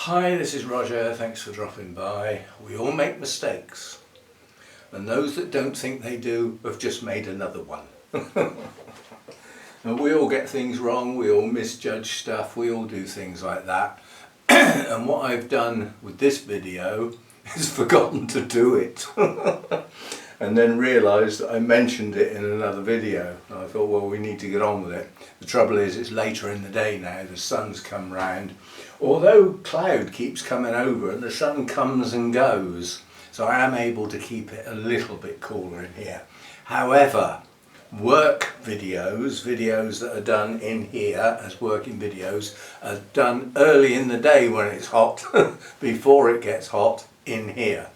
Hi, this is Roger, thanks for dropping by. We all make mistakes, and those that don't think they do have just made another one. And we all get things wrong, we all misjudge stuff, we all do things like that. And what I've done with this video is forgotten to do it. And then realised that I mentioned it in another video. And I thought, well, we need to get on with it. The trouble is, it's later in the day now, the sun's come round. Although cloud keeps coming over and the sun comes and goes, so I am able to keep it a little bit cooler in here. However, work videos that are done in here as working videos are done early in the day when it's hot, before it gets hot in here.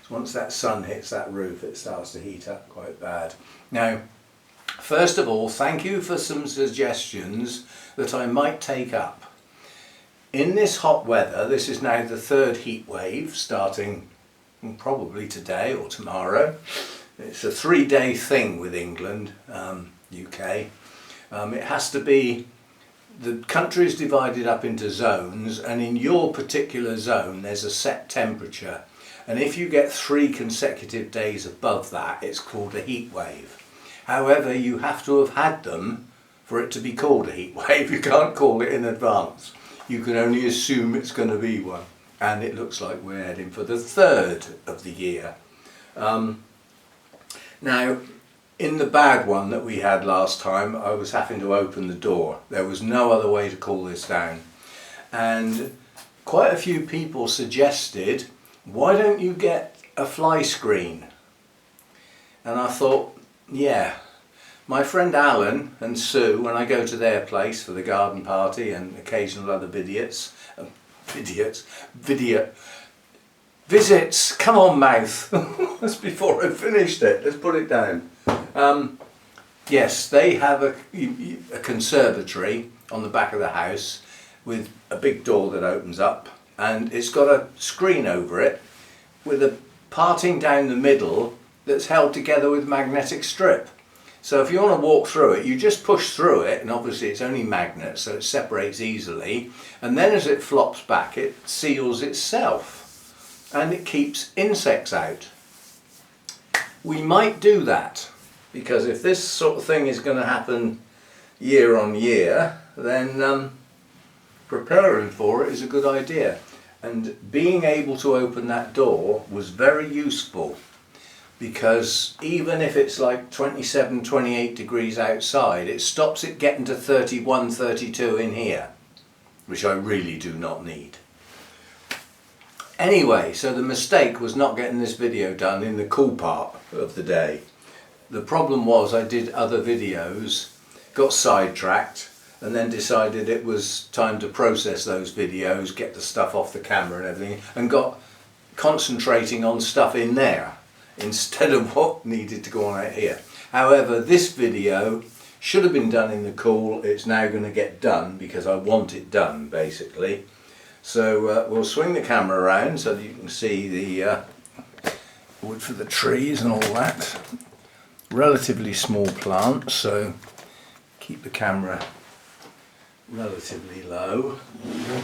Once that sun hits that roof, it starts to heat up quite bad. Now, first of all, thank you for some suggestions that I might take up. In this hot weather, this is now the third heat wave, starting probably today or tomorrow. It's a 3-day thing with England, UK. It has to be, the country is divided up into zones, and in your particular zone there's a set temperature. And if you get 3 consecutive days above that, it's called a heat wave. However, you have to have had them for it to be called a heat wave. You can't call it in advance. You can only assume it's going to be one. And it looks like we're heading for the 3rd of the year. Now, in the bad one that we had last time, I was having to open the door. There was no other way to cool this down. And quite a few people suggested, why don't you get a fly screen? And I thought, yeah, my friend Alan and Sue, when I go to their place for the garden visits and occasional other visits, come on mouth, that's before I finished it, let's put it down. Yes, they have a conservatory on the back of the house with a big door that opens up, and it's got a screen over it with a parting down the middle that's held together with magnetic strip. So if you want to walk through it, you just push through it, and obviously it's only magnet, so it separates easily, and then as it flops back it seals itself and it keeps insects out. We might do that, because if this sort of thing is going to happen year on year, then preparing for it is a good idea. And being able to open that door was very useful, because even if it's like 27, 28 degrees outside, it stops it getting to 31, 32 in here, which I really do not need. Anyway, so the mistake was not getting this video done in the cool part of the day. The problem was I did other videos, got sidetracked, and then decided it was time to process those videos, get the stuff off the camera and everything, and got concentrating on stuff in there instead of what needed to go on out here. However, this video should have been done in the cool. It's now going to get done because I want it done, basically. So we'll swing the camera around so that you can see the wood for the trees and all that. Relatively small plants, so keep the camera relatively low.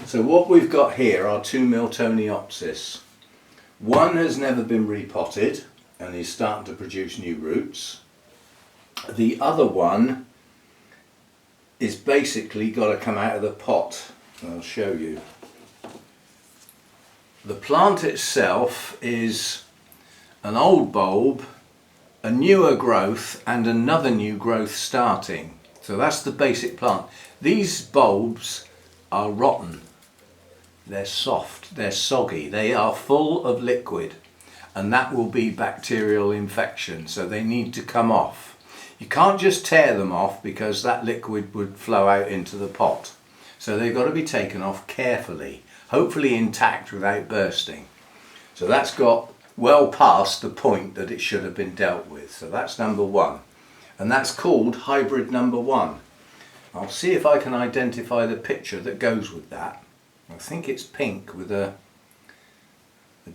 So what we've got here are 2 Miltoniopsis. One has never been repotted and is starting to produce new roots. The other one is basically got to come out of the pot. I'll show you. The plant itself is an old bulb, a newer growth and another new growth starting. So that's the basic plant. These bulbs are rotten. They're soft, they're soggy, they are full of liquid, and that will be bacterial infection, so they need to come off. You can't just tear them off because that liquid would flow out into the pot. So they've got to be taken off carefully, hopefully intact without bursting. So that's got well past the point that it should have been dealt with. So that's number 1. And that's called hybrid number 1. I'll see if I can identify the picture that goes with that. I think it's pink with a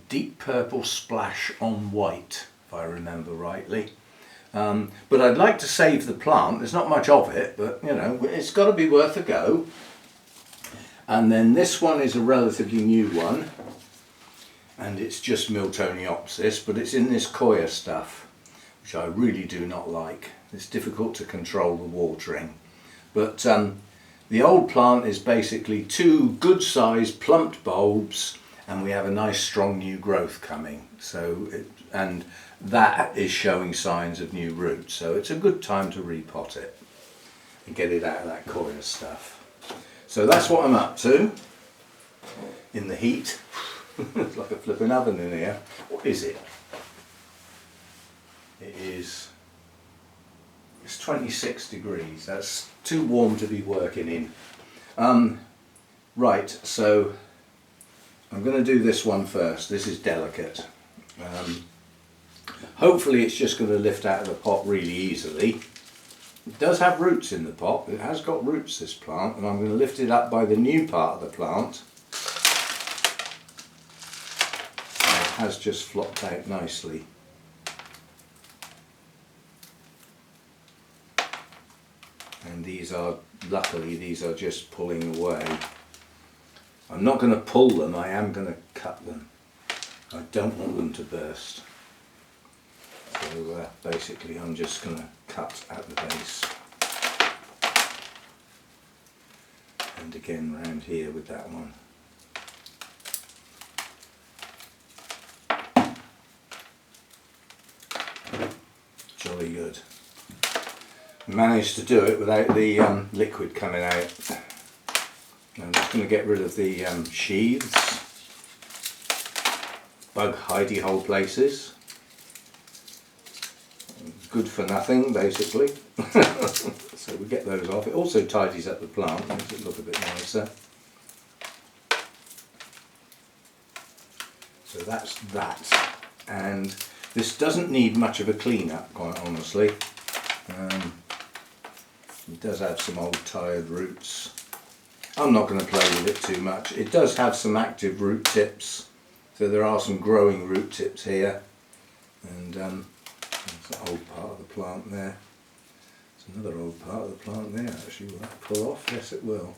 deep purple splash on white, if I remember rightly. But I'd like to save the plant. There's not much of it, but you know, it's got to be worth a go. And then this one is a relatively new one, and it's just Miltoniopsis, but it's in this coir stuff, which I really do not like. It's difficult to control the watering. But the old plant is basically 2 good sized plumped bulbs, and we have a nice strong new growth coming. And that is showing signs of new roots, so it's a good time to repot it and get it out of that coir stuff. So that's what I'm up to in the heat. It's like a flipping oven in here. What is it? It's 26 degrees. That's too warm to be working in. Right, so I'm going to do this one first. This is delicate. Hopefully it's just going to lift out of the pot really easily. It does have roots in the pot. It has got roots, this plant, and I'm going to lift it up by the new part of the plant. And it has just flopped out nicely. And these are, luckily, these are just pulling away. I'm not going to pull them, I am going to cut them. I don't want them to burst. So basically I'm just going to cut at the base. And again round here with that one. Jolly good. Managed to do it without the liquid coming out. I'm just going to get rid of the sheaths, bug hidey hole places. Good for nothing basically. So we get those off. It also tidies up the plant, makes it look a bit nicer. So that's that. And this doesn't need much of a clean up, quite honestly. It does have some old tired roots. I'm not going to play with it too much. It does have some active root tips, so there are some growing root tips here, and there's an old part of the plant there. There's another old part of the plant there actually. Will that pull off? Yes it will.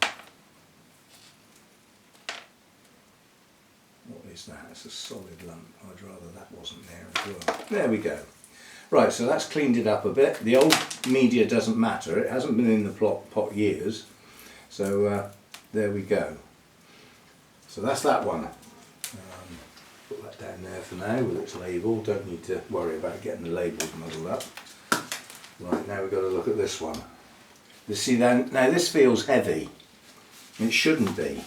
What is that? It's a solid lump. I'd rather that wasn't there as well. There we go. Right, so that's cleaned it up a bit. The old media doesn't matter. It hasn't been in the pot years. So there we go. So that's that one. Put that down there for now with its label. Don't need to worry about getting the labels muddled up. Right, now we've got to look at this one. You see, now this feels heavy. It shouldn't be.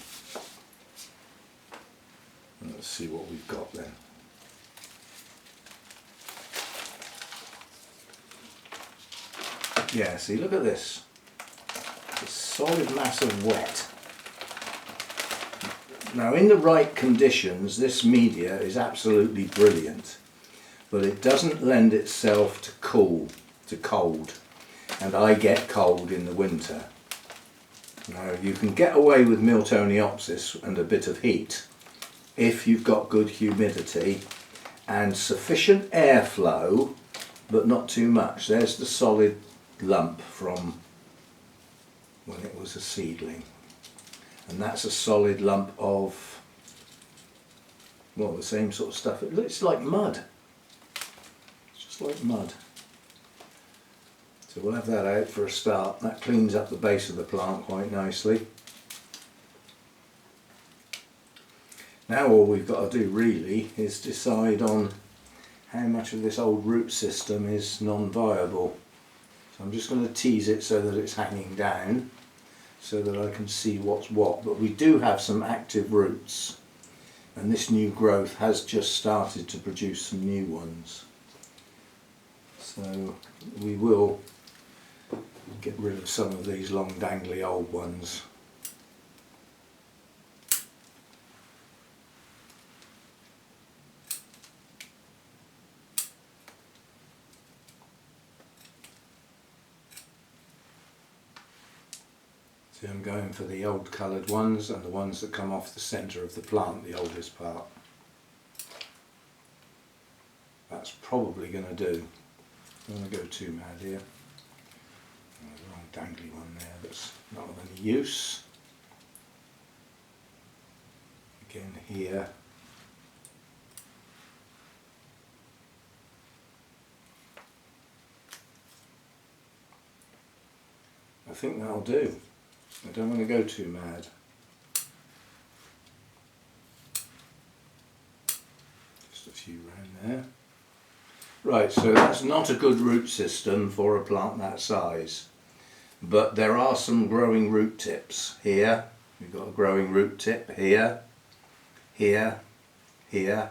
Let's see what we've got then. Yeah, see, look at this. It's a solid mass of wet. Now, in the right conditions, this media is absolutely brilliant, but it doesn't lend itself to cold, and I get cold in the winter. Now, you can get away with Miltoniopsis and a bit of heat if you've got good humidity and sufficient airflow, but not too much. There's the solid lump from when it was a seedling, and that's a solid lump of, well, the same sort of stuff. It's like mud. It's just like mud. So we'll have that out for a start. That cleans up the base of the plant quite nicely. Now all we've got to do really is decide on how much of this old root system is non-viable. So I'm just going to tease it so that it's hanging down, so that I can see what's what. But we do have some active roots, and this new growth has just started to produce some new ones. So we will get rid of some of these long dangly old ones. So I'm going for the old coloured ones and the ones that come off the centre of the plant, the oldest part. That's probably going to do. I don't want to go too mad here. There's a long dangly one there that's not of any use. again here. I think that'll do. I don't want to go too mad. Just a few round there. Right, so that's not a good root system for a plant that size. But there are some growing root tips here. We've got a growing root tip here, here, here,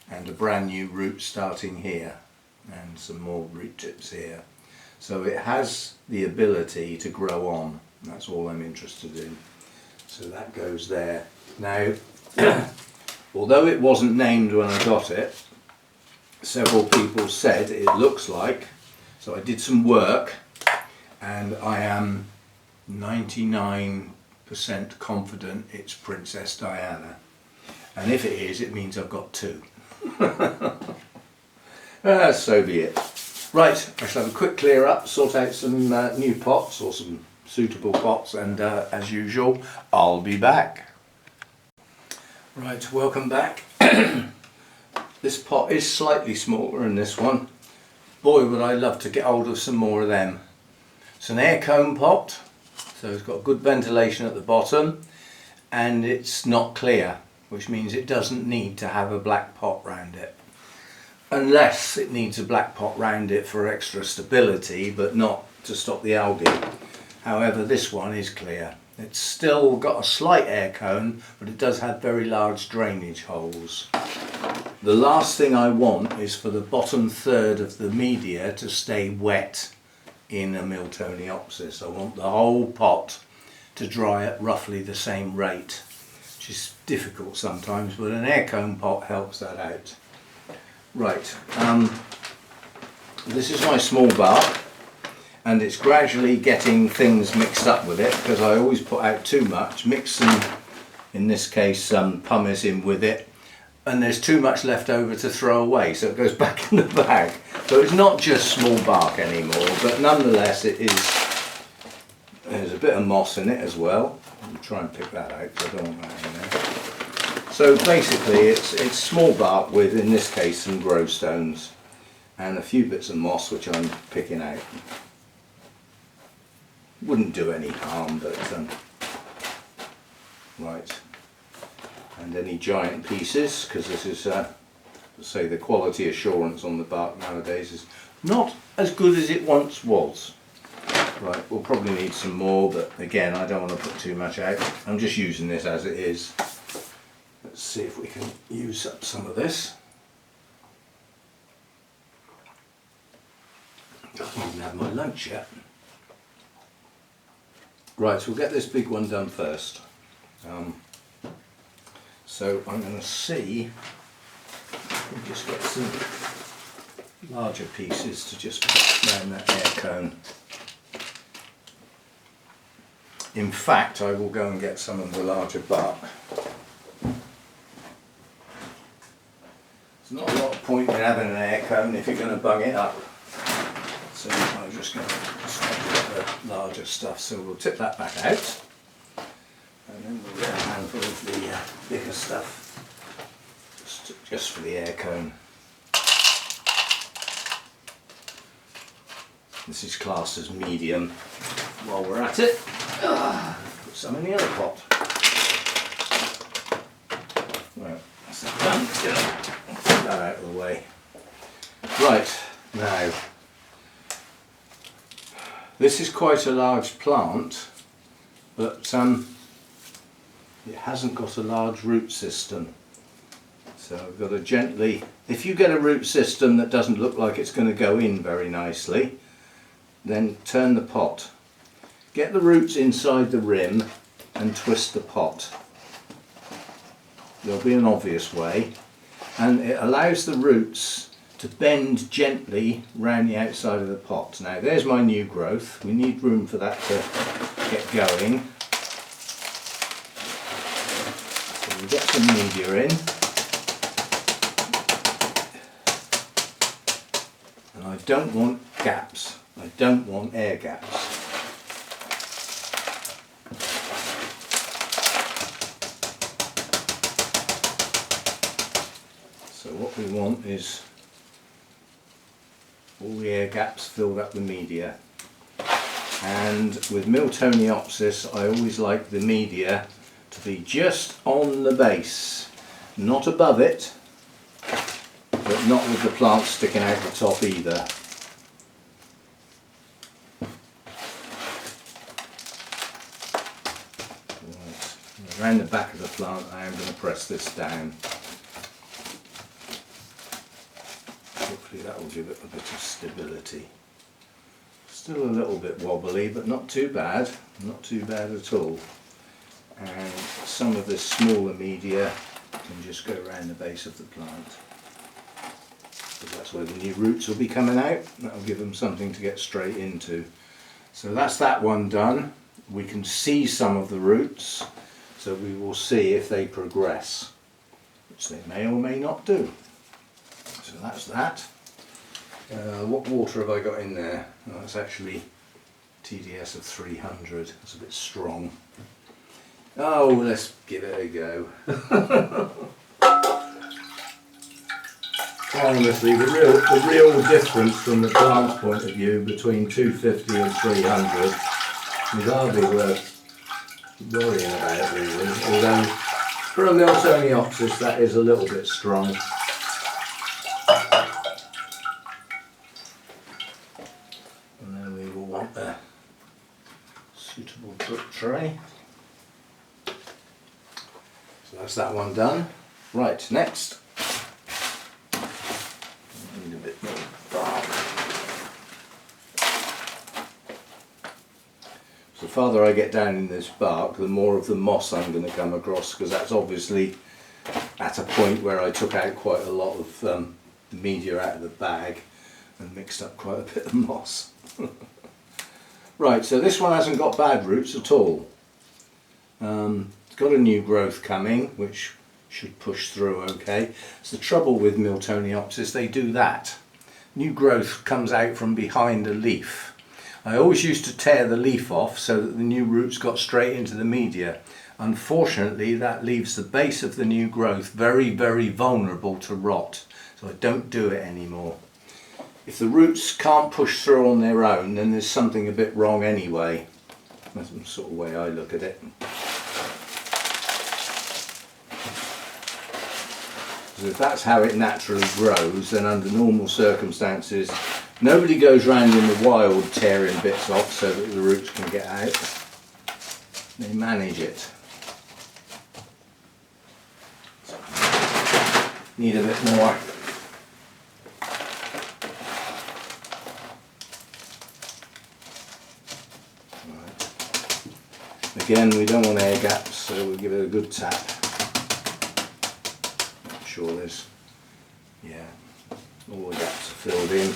and a brand new root starting here, and some more root tips here. So it has the ability to grow on. That's all I'm interested in. So that goes there. Now, although it wasn't named when I got it, several people said it looks like, so I did some work and I am 99% confident it's Princess Diana. And if it is, it means I've got two. So be it. Right, I shall have a quick clear up, sort out some new pots or some suitable pots, and as usual, I'll be back. Right, welcome back. This pot is slightly smaller than this one. Boy, would I love to get hold of some more of them. It's an air cone pot, so it's got good ventilation at the bottom, and it's not clear, which means it doesn't need to have a black pot round it. Unless it needs a black pot round it for extra stability, but not to stop the algae. However, this one is clear. It's still got a slight air cone, but it does have very large drainage holes. The last thing I want is for the bottom third of the media to stay wet in a Miltoniopsis. I want the whole pot to dry at roughly the same rate, which is difficult sometimes, but an air cone pot helps that out. Right, this is my small bark, and it's gradually getting things mixed up with it because I always put out too much, mix some, in this case some pumice in with it, and there's too much left over to throw away, so it goes back in the bag. So it's not just small bark anymore, but nonetheless it is, there's a bit of moss in it as well. I'll try and pick that out because I don't want that in there. So basically it's small bark with, in this case, some growstones and a few bits of moss which I'm picking out. Wouldn't do any harm, but right. And any giant pieces, because this is, say, the quality assurance on the bark nowadays is not as good as it once was. Right, we'll probably need some more, but again, I don't want to put too much out. I'm just using this as it is. Let's see if we can use up some of this. I haven't even had my lunch yet. Right, so we'll get this big one done first. So I'm going to see if we just get some larger pieces to just put around that air cone. In fact, I will go and get some of the larger bark. There's not a lot of point in having an air cone if you're going to bung it up. So I'm just going to get the larger stuff. So we'll tip that back out. And then we'll get a handful of the bigger stuff. Just for the air cone. This is classed as medium. While we're at it, put some in the other pot. Right, that's that done. Get that out of the way. Right, now, this is quite a large plant, but it hasn't got a large root system. So I've got to gently, if you get a root system that doesn't look like it's going to go in very nicely, then turn the pot. Get the roots inside the rim and twist the pot. There'll be an obvious way, and it allows the roots to bend gently round the outside of the pot. Now there's my new growth. We need room for that to get going. So we get some media in. And I don't want gaps. I don't want air gaps. So what we want is all the air gaps filled up with media. And with Miltoniopsis, I always like the media to be just on the base, not above it, but not with the plant sticking out the top either. Right. Around the back of the plant, I am going to press this down. Hopefully that will give it a bit of stability. Still a little bit wobbly, but not too bad at all. And some of this smaller media can just go around the base of the plant. So that's where the new roots will be coming out. That'll give them something to get straight into. So that's that one done. We can see some of the roots, so we will see if they progress, which they may or may not do. So that's that. What water have I got in there? Oh, that's actually TDS of 300. That's a bit strong. Oh, let's give it a go. Honestly, the real difference from the plant's point of view between 250 and 300 is hardly worth worrying about really. Although for a Miltoniopsis that is a little bit strong. And then we will want a suitable drip tray. So that's that one done. Right, next. Need a bit more bark. So the farther I get down in this bark, the more of the moss I'm going to come across, because that's obviously at a point where I took out quite a lot of the media out of the bag and mixed up quite a bit of moss. Right, so this one hasn't got bad roots at all. It's got a new growth coming, which should push through okay. It's the trouble with Miltoniopsis, they do that. New growth comes out from behind a leaf. I always used to tear the leaf off so that the new roots got straight into the media. Unfortunately, that leaves the base of the new growth very, very vulnerable to rot. So I don't do it anymore. If the roots can't push through on their own, then there's something a bit wrong anyway. That's the sort of way I look at it. Because if that's how it naturally grows, then under normal circumstances, nobody goes round in the wild tearing bits off so that the roots can get out. They manage it. Need a bit more. Right. Again, we don't want air gaps, so we'll give it a good tap. Make sure there's, yeah, all the gaps are filled in.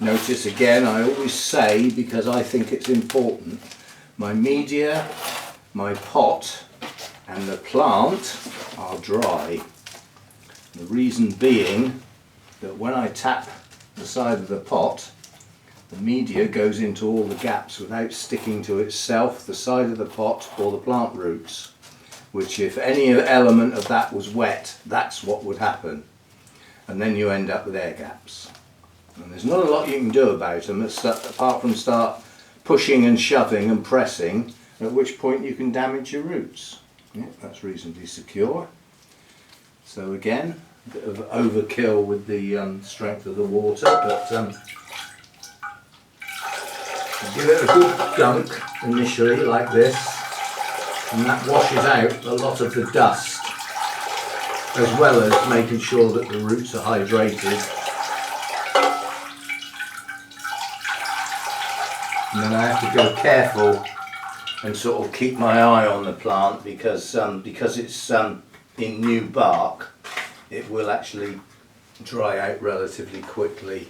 Notice again, I always say, because I think it's important, my media, my pot and the plant are dry. The reason being that when I tap the side of the pot, the media goes into all the gaps without sticking to itself, the side of the pot or the plant roots, which if any element of that was wet, that's what would happen. And then you end up with air gaps. And there's not a lot you can do about them apart from start pushing and shoving and pressing, at which point you can damage your roots. Yeah, that's reasonably secure. So again, a bit of overkill with the strength of the water, but give it a good dunk initially like this, and that washes out a lot of the dust, as well as making sure that the roots are hydrated. And then I have to go careful and sort of keep my eye on the plant because it's in new bark, it will actually dry out relatively quickly.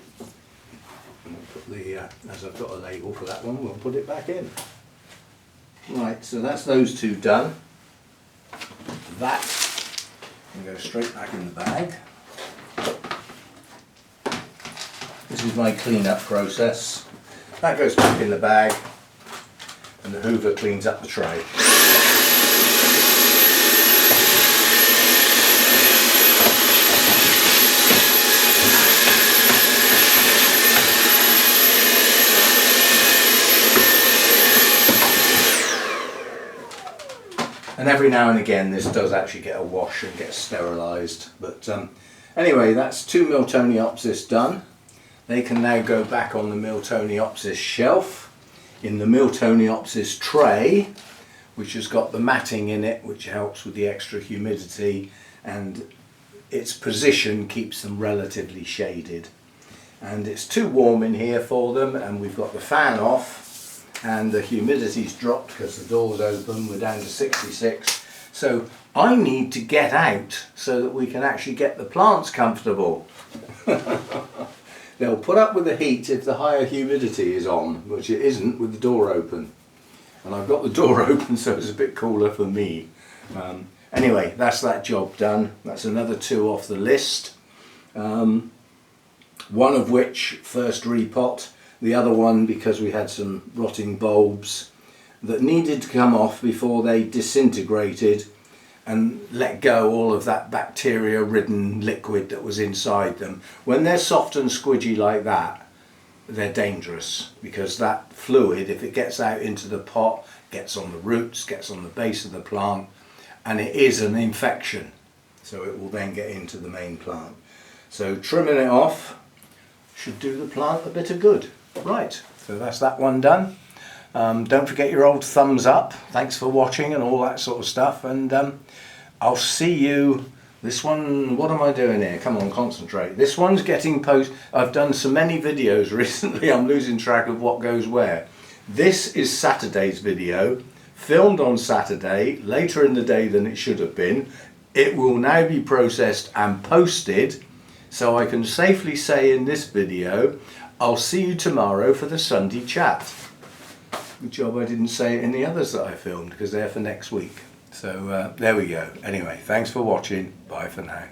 And we'll put the, as I've got a label for that one, we'll put it back in. Right, so that's those two done. That can go straight back in the bag. This is my clean-up process. That goes back in the bag. and the hoover cleans up the tray. And every now and again this does actually get a wash and get sterilised. But anyway, that's 2 Miltoniopsis done. They can now go back on the Miltoniopsis shelf in the Miltoniopsis tray, which has got the matting in it, which helps with the extra humidity, and its position keeps them relatively shaded. And it's too warm in here for them, and we've got the fan off. And the humidity's dropped because the door's open, we're down to 66. So I need to get out so that we can actually get the plants comfortable. They'll put up with the heat if the higher humidity is on, which it isn't with the door open. And I've got the door open so it's a bit cooler for me. Anyway, that's that job done. That's another 2 off the list. One of which, first repot. The other one because we had some rotting bulbs that needed to come off before they disintegrated and let go all of that bacteria ridden liquid that was inside them. When they're soft and squidgy like that, they're dangerous, because that fluid, if it gets out into the pot, gets on the roots, gets on the base of the plant, and it is an infection, so it will then get into the main plant. So trimming it off should do the plant a bit of good. Right, so that's that one done. Don't forget your old thumbs up. Thanks for watching and all that sort of stuff, and I'll see you. This one, what am I doing here? Come on, concentrate. This one's getting I've done so many videos recently, I'm losing track of what goes where. This is Saturday's video, filmed on Saturday, later in the day than it should have been. It will now be processed and posted, so I can safely say in this video, I'll see you tomorrow for the Sunday chat. Good job I didn't say it in the others that I filmed, because they're for next week. So there we go. Anyway, thanks for watching. Bye for now.